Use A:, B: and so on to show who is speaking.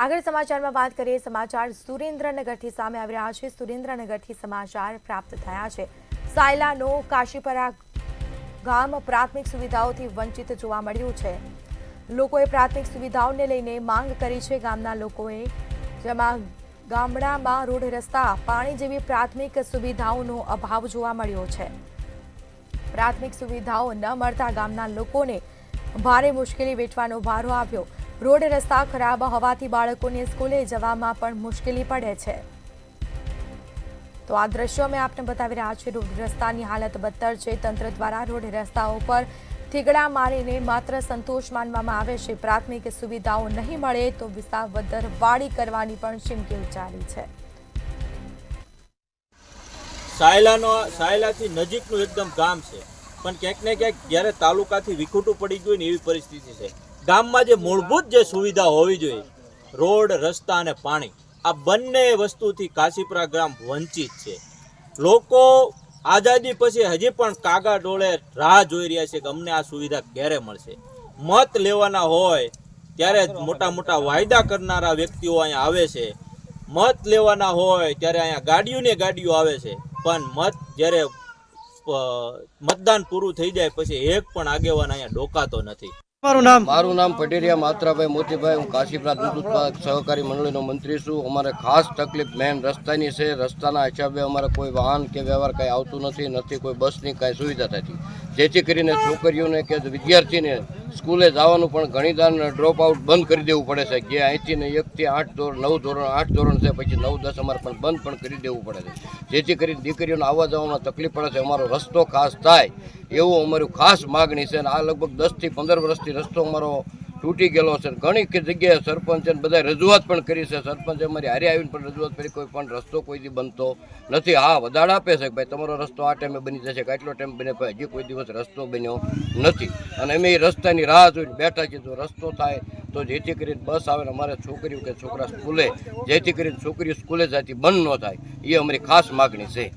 A: આગળ સમાચારમાં વાત કરીએ। સમાચાર સુરેન્દ્રનગરથી સામે આવી રહ્યા છે। સુરેન્દ્રનગરથી સમાચાર પ્રાપ્ત થયા છે। સાયલાનો કાશીપરા ગામ પ્રાથમિક સુવિધાઓથી વંચિત જોવા મળ્યું છે। લોકોએ પ્રાથમિક સુવિધાઓને લઈને માંગ કરી છે। ગામના લોકોએ જેમાં ગામડામાં રોડ રસ્તા પાણી જેવી પ્રાથમિક સુવિધાઓનો અભાવ જોવા મળ્યો છે। પ્રાથમિક સુવિધાઓ ન મળતા ગામના લોકોને ભારે મુશ્કેલી વેઠવાનો વારો આવ્યો। રોડ રસ્તા ખરાબ હોવાથી બાળકોને સ્કૂલે જવામાં પણ મુશ્કેલી પડે છે। તો આ દ્રશ્યો મેં આપને બતાવી રહ્યા છે। રોડ રસ્તાની હાલત બદતર છે। તંત્ર દ્વારા રોડ રસ્તાઓ પર થીગડા મારીને માત્ર સંતોષ માનવામાં આવે છે। પ્રાથમિક સુવિધાઓ નહીં મળે તો વિસાવદર વાડી કરવાની પણ ચીમકી ઉચ્ચારી છે।
B: સાયલાથી નજીકનું એકદમ ગામ છે, પણ ક્યાંક ને ક્યાંક જ્યારે તાલુકાથી વિખૂટું પડી ગયું ને એવી પરિસ્થિતિ છે। ગામમાં જે મૂળભૂત જે સુવિધા હોવી જોઈએ, રોડ, રસ્તા અને પાણી, આ બંને વસ્તુથી કાશીપરા ગામ વંચિત છે। લોકો આઝાદી પછી હજી પણ કાગા ડોળે રાહ જોઈ રહ્યા છે કે અમને આ સુવિધા ક્યારે મળશે। મત લેવાના હોય ત્યારે મોટા મોટા વાયદા કરનારા વ્યક્તિઓ અહીંયા આવે છે। મત લેવાના હોય ત્યારે અહીંયા ગાડીઓ આવે છે, પણ જ્યારે મતદાન પૂરું થઈ જાય પછી એક પણ આગેવાન અહીંયા ડોકાતો નથી।
C: મારું નામ પટેરિયા માત્રાભાઈ મોતીભાઈ, હું કાશીપરા દૂધ ઉત્પાદક સહકારી મંડળીનો મંત્રી છું। અમારે ખાસ તકલીફ મેન રસ્તાની છે। રસ્તાના હિસાબે અમારે કોઈ વાહન કે વ્યવહાર કાંઈ આવતું નથી કોઈ બસની કાંઈ સુવિધા થતી, જેથી કરીને છોકરીઓને કે વિદ્યાર્થીને સ્કૂલે જવાનું પણ ઘણી ડ્રોપ આઉટ બંધ કરી દેવું પડે છે। જે અહીંથી ને 1 થી 8 ધોરણ 9 ધોરણ 8 ધોરણ છે, પછી 9, 10 અમારે પણ બંધ પણ કરી દેવું પડે છે, જેથી કરીને દીકરીઓને આવવા જવામાં તકલીફ પડે છે। અમારો રસ્તો ખાસ થાય એવું અમારું ખાસ માગણી છે। અને આ લગભગ 10 થી 15 વર્ષથી રસ્તો અમારો તૂટી ગયેલો છે। ઘણી જગ્યાએ સરપંચે બધા રજૂઆત પણ કરી છે। સરપંચે અમારી હારે આવીને પણ રજૂઆત કરી, કોઈ પણ રસ્તો કોઈથી બનતો નથી। હા, વધાર આપે છે કે ભાઈ તમારો રસ્તો આ ટાઈમે બની જશે, કેટલો ટાઈમ બને, ભાઈ હજી કોઈ દિવસ રસ્તો બન્યો નથી। અને અમે એ રસ્તાની રાહ જોઈને બેઠા છીએ, જો રસ્તો થાય તો જેથી કરીને બસ આવે ને અમારે છોકરીઓ કે છોકરા સ્કૂલે, જેથી કરીને છોકરીઓ સ્કૂલે જતી બંધ ન થાય, એ અમારી ખાસ માગણી છે।